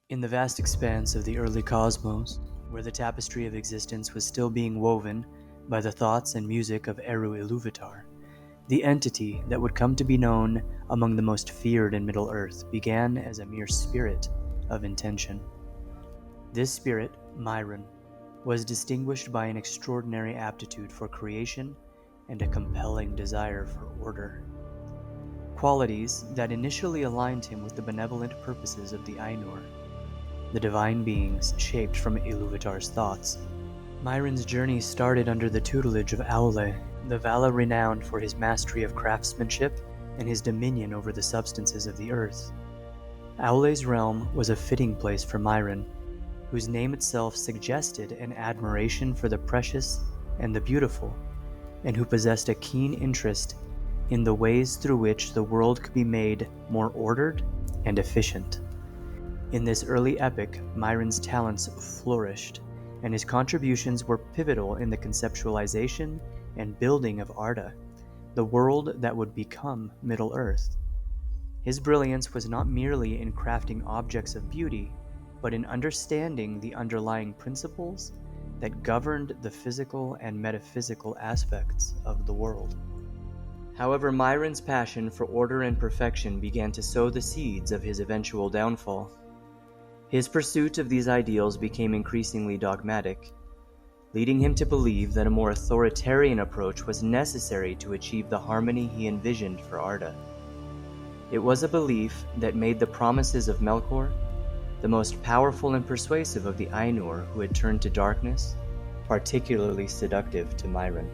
In the vast expanse of the early cosmos, where the tapestry of existence was still being woven by the thoughts and music of Eru Iluvatar, the entity that would come to be known among the most feared in Middle-earth began as a mere spirit of intention. This spirit, Mairon, was distinguished by an extraordinary aptitude for creation and a compelling desire for order. Qualities that initially aligned him with the benevolent purposes of the Ainur, the divine beings shaped from Iluvatar's thoughts. Mairon's journey started under the tutelage of Aule, the Valar renowned for his mastery of craftsmanship and his dominion over the substances of the earth. Aule's realm was a fitting place for Mairon, whose name itself suggested an admiration for the precious and the beautiful, and who possessed a keen interest in the ways through which the world could be made more ordered and efficient. In this early epic, Mairon's talents flourished, and his contributions were pivotal in the conceptualization and building of Arda, the world that would become Middle-earth. His brilliance was not merely in crafting objects of beauty, but in understanding the underlying principles that governed the physical and metaphysical aspects of the world. However, Mairon's passion for order and perfection began to sow the seeds of his eventual downfall. His pursuit of these ideals became increasingly dogmatic, leading him to believe that a more authoritarian approach was necessary to achieve the harmony he envisioned for Arda. It was a belief that made the promises of Melkor, the most powerful and persuasive of the Ainur who had turned to darkness, particularly seductive to Mairon.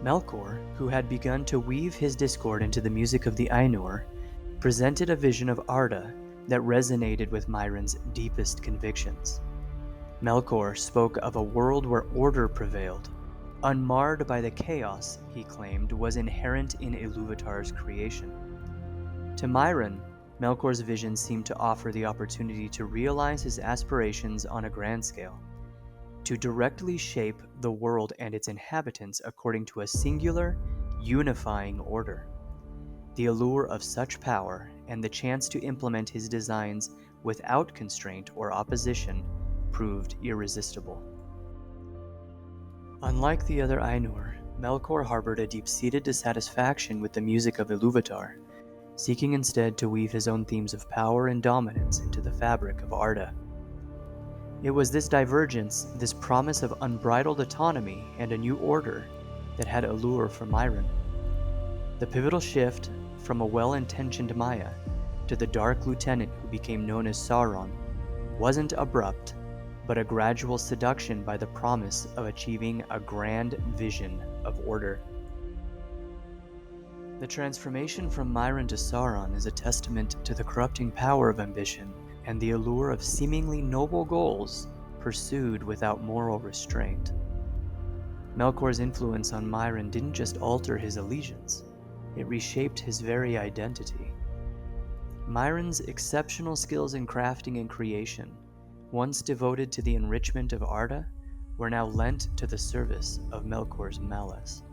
Melkor, who had begun to weave his discord into the music of the Ainur, presented a vision of Arda that resonated with Mairon's deepest convictions. Melkor spoke of a world where order prevailed, unmarred by the chaos he claimed was inherent in Iluvatar's creation. To Mairon, Melkor's vision seemed to offer the opportunity to realize his aspirations on a grand scale, to directly shape the world and its inhabitants according to a singular, unifying order. The allure of such power and the chance to implement his designs without constraint or opposition proved irresistible. Unlike the other Ainur, Melkor harbored a deep-seated dissatisfaction with the music of Iluvatar, seeking instead to weave his own themes of power and dominance into the fabric of Arda. It was this divergence, this promise of unbridled autonomy and a new order, that had allure for Mairon. The pivotal shift from a well-intentioned Maya to the Dark Lieutenant who became known as Sauron wasn't abrupt, but a gradual seduction by the promise of achieving a grand vision of order. The transformation from Mairon to Sauron is a testament to the corrupting power of ambition and the allure of seemingly noble goals pursued without moral restraint. Melkor's influence on Mairon didn't just alter his allegiance, it reshaped his very identity. Mairon's exceptional skills in crafting and creation, once devoted to the enrichment of Arda, were now lent to the service of Melkor's malice.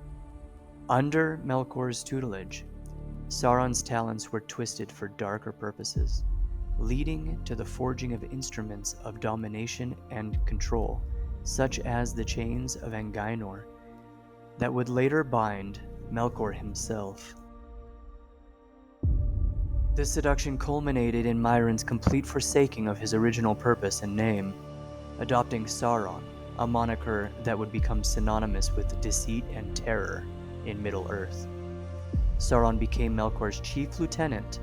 Under Melkor's tutelage, Sauron's talents were twisted for darker purposes, leading to the forging of instruments of domination and control, such as the chains of Angband, that would later bind Melkor himself. This seduction culminated in Mairon's complete forsaking of his original purpose and name, adopting Sauron, a moniker that would become synonymous with deceit and terror in Middle-earth. Sauron became Melkor's chief lieutenant,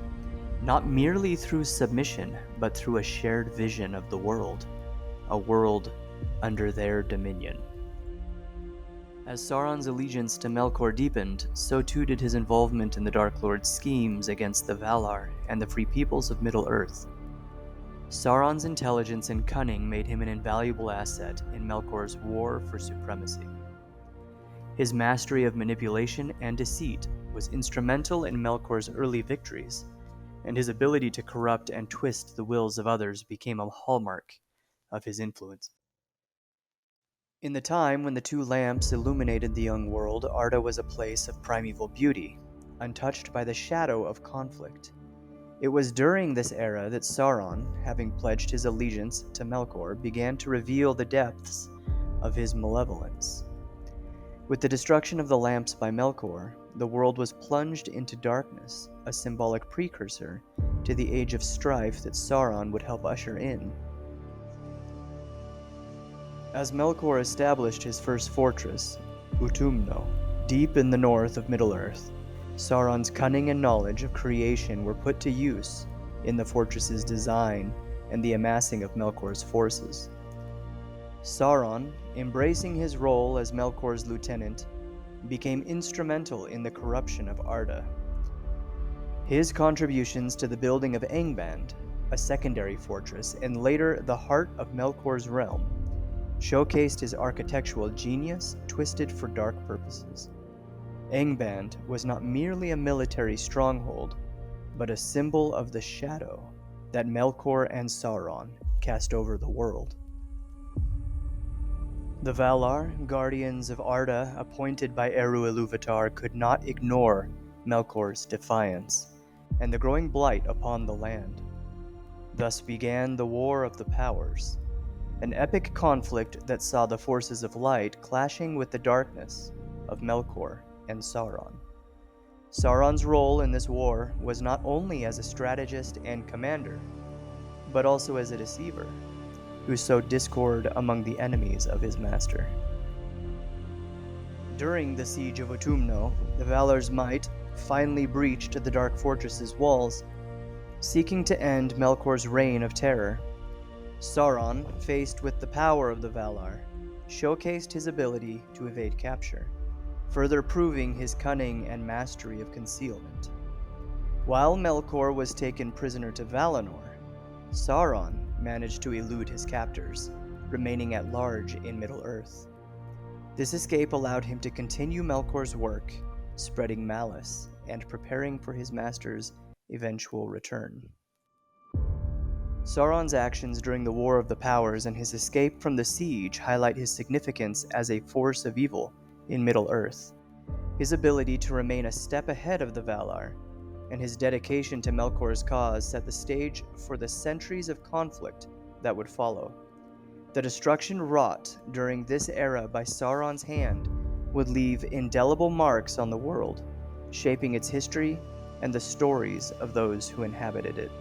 not merely through submission, but through a shared vision of the world, a world under their dominion. As Sauron's allegiance to Melkor deepened, so too did his involvement in the Dark Lord's schemes against the Valar and the free peoples of Middle-earth. Sauron's intelligence and cunning made him an invaluable asset in Melkor's war for supremacy. His mastery of manipulation and deceit was instrumental in Melkor's early victories, and his ability to corrupt and twist the wills of others became a hallmark of his influence. In the time when the two lamps illuminated the young world, Arda was a place of primeval beauty, untouched by the shadow of conflict. It was during this era that Sauron, having pledged his allegiance to Melkor, began to reveal the depths of his malevolence. With the destruction of the lamps by Melkor, the world was plunged into darkness, a symbolic precursor to the age of strife that Sauron would help usher in. As Melkor established his first fortress, Utumno, deep in the north of Middle-earth, Sauron's cunning and knowledge of creation were put to use in the fortress's design and the amassing of Melkor's forces. Sauron, embracing his role as Melkor's lieutenant, became instrumental in the corruption of Arda. His contributions to the building of Angband, a secondary fortress, and later the heart of Melkor's realm, showcased his architectural genius twisted for dark purposes. Angband was not merely a military stronghold, but a symbol of the shadow that Melkor and Sauron cast over the world. The Valar, guardians of Arda appointed by Eru Ilúvatar, could not ignore Melkor's defiance and the growing blight upon the land. Thus began the War of the Powers, an epic conflict that saw the forces of light clashing with the darkness of Melkor and Sauron. Sauron's role in this war was not only as a strategist and commander, but also as a deceiver who sowed discord among the enemies of his master. During the siege of Utumno, the Valar's might finally breached the Dark Fortress's walls, seeking to end Melkor's reign of terror. Sauron, faced with the power of the Valar, showcased his ability to evade capture, further proving his cunning and mastery of concealment. While Melkor was taken prisoner to Valinor, Sauron managed to elude his captors, remaining at large in Middle-earth. This escape allowed him to continue Melkor's work, spreading malice and preparing for his master's eventual return. Sauron's actions during the War of the Powers and his escape from the siege highlight his significance as a force of evil in Middle-earth. His ability to remain a step ahead of the Valar and his dedication to Melkor's cause set the stage for the centuries of conflict that would follow. The destruction wrought during this era by Sauron's hand would leave indelible marks on the world, shaping its history and the stories of those who inhabited it.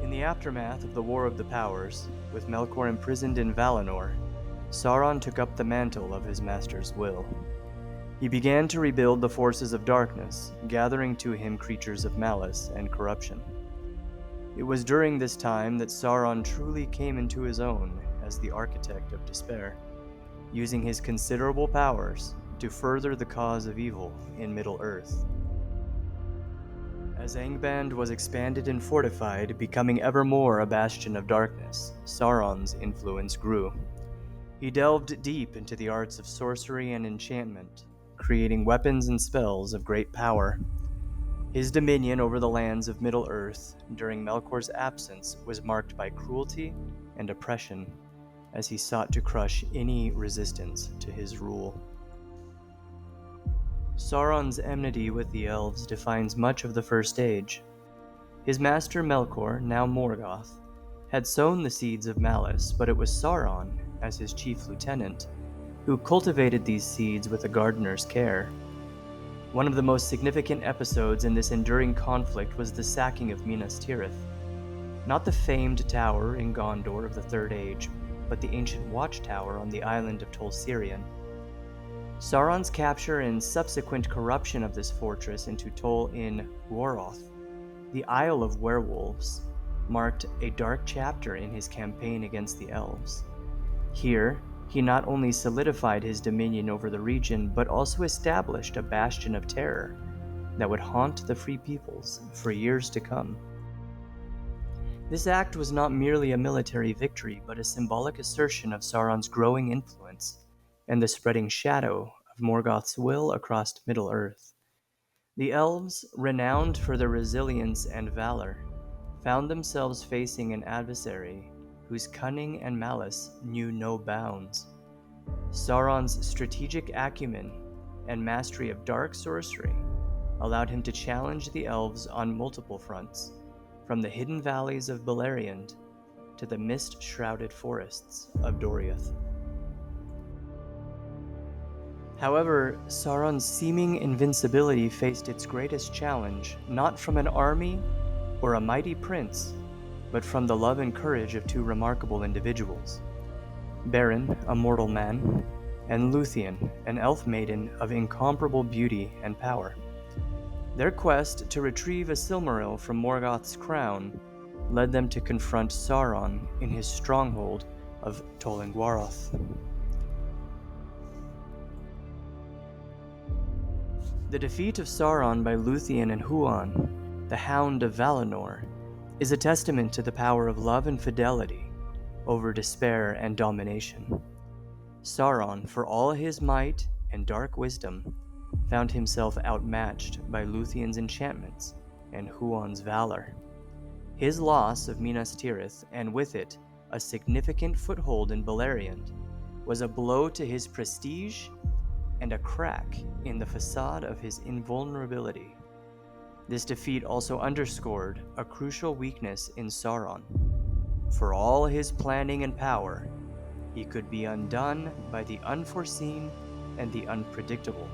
In the aftermath of the War of the Powers, with Melkor imprisoned in Valinor, Sauron took up the mantle of his master's will. He began to rebuild the forces of darkness, gathering to him creatures of malice and corruption. It was during this time that Sauron truly came into his own as the architect of despair, using his considerable powers to further the cause of evil in Middle-earth. As Angband was expanded and fortified, becoming ever more a bastion of darkness, Sauron's influence grew. He delved deep into the arts of sorcery and enchantment, creating weapons and spells of great power. His dominion over the lands of Middle-earth during Melkor's absence was marked by cruelty and oppression, as he sought to crush any resistance to his rule. Sauron's enmity with the elves defines much of the First Age. His master Melkor, now Morgoth, had sown the seeds of malice, but it was Sauron, as his chief lieutenant, who cultivated these seeds with a gardener's care. One of the most significant episodes in this enduring conflict was the sacking of Minas Tirith. Not the famed tower in Gondor of the Third Age, but the ancient watchtower on the island of Tol Sirion. Sauron's capture and subsequent corruption of this fortress into Tol in Woroth, the Isle of Werewolves, marked a dark chapter in his campaign against the elves. Here, he not only solidified his dominion over the region, but also established a bastion of terror that would haunt the Free Peoples for years to come. This act was not merely a military victory, but a symbolic assertion of Sauron's growing influence and the spreading shadow of Morgoth's will across Middle-earth. The elves, renowned for their resilience and valor, found themselves facing an adversary whose cunning and malice knew no bounds. Sauron's strategic acumen and mastery of dark sorcery allowed him to challenge the elves on multiple fronts, from the hidden valleys of Beleriand to the mist-shrouded forests of Doriath. However, Sauron's seeming invincibility faced its greatest challenge not from an army or a mighty prince, but from the love and courage of two remarkable individuals: Beren, a mortal man, and Luthien, an elf maiden of incomparable beauty and power. Their quest to retrieve a Silmaril from Morgoth's crown led them to confront Sauron in his stronghold of Tol Angband. The defeat of Sauron by Luthien and Huan, the Hound of Valinor, is a testament to the power of love and fidelity over despair and domination. Sauron, for all his might and dark wisdom, found himself outmatched by Luthien's enchantments and Huan's valor. His loss of Minas Tirith, and with it a significant foothold in Beleriand, was a blow to his prestige and a crack in the facade of his invulnerability. This defeat also underscored a crucial weakness in Sauron. For all his planning and power, he could be undone by the unforeseen and the unpredictable,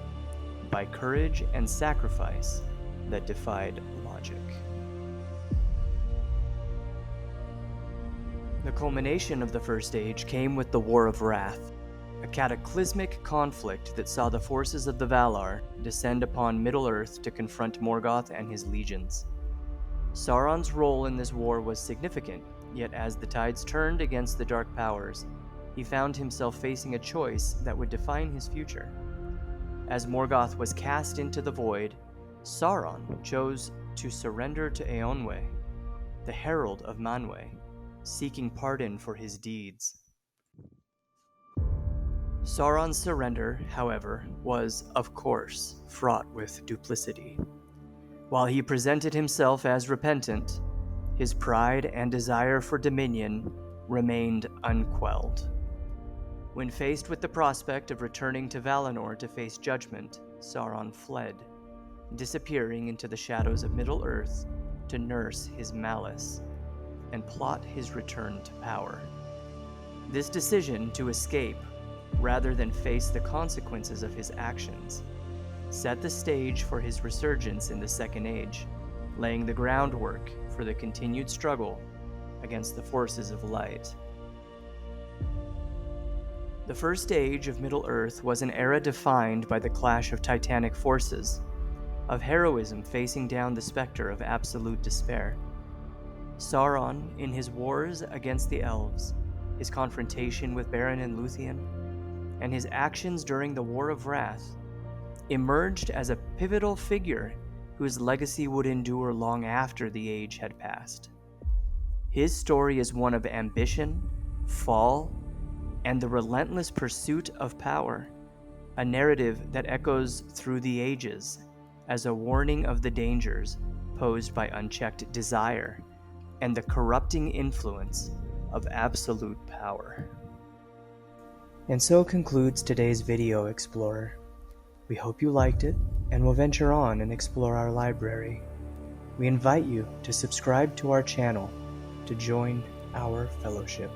by courage and sacrifice that defied logic. The culmination of the First Age came with the War of Wrath, a cataclysmic conflict that saw the forces of the Valar descend upon Middle-earth to confront Morgoth and his legions. Sauron's role in this war was significant, yet as the tides turned against the Dark Powers, he found himself facing a choice that would define his future. As Morgoth was cast into the void, Sauron chose to surrender to Eonwe, the herald of Manwe, seeking pardon for his deeds. Sauron's surrender, however, was, of course, fraught with duplicity. While he presented himself as repentant, his pride and desire for dominion remained unquelled. When faced with the prospect of returning to Valinor to face judgment, Sauron fled, disappearing into the shadows of Middle-earth to nurse his malice and plot his return to power. This decision to escape rather than face the consequences of his actions set the stage for his resurgence in the Second Age, laying the groundwork for the continued struggle against the forces of light. The First Age of Middle-earth was an era defined by the clash of titanic forces, of heroism facing down the specter of absolute despair. Sauron, in his wars against the elves, his confrontation with Beren and Luthien, and his actions during the War of Wrath, emerged as a pivotal figure whose legacy would endure long after the age had passed. His story is one of ambition, fall, and the relentless pursuit of power, a narrative that echoes through the ages as a warning of the dangers posed by unchecked desire and the corrupting influence of absolute power. And so concludes today's video, Explorer. We hope you liked it and will venture on and explore our library. We invite you to subscribe to our channel to join our fellowship.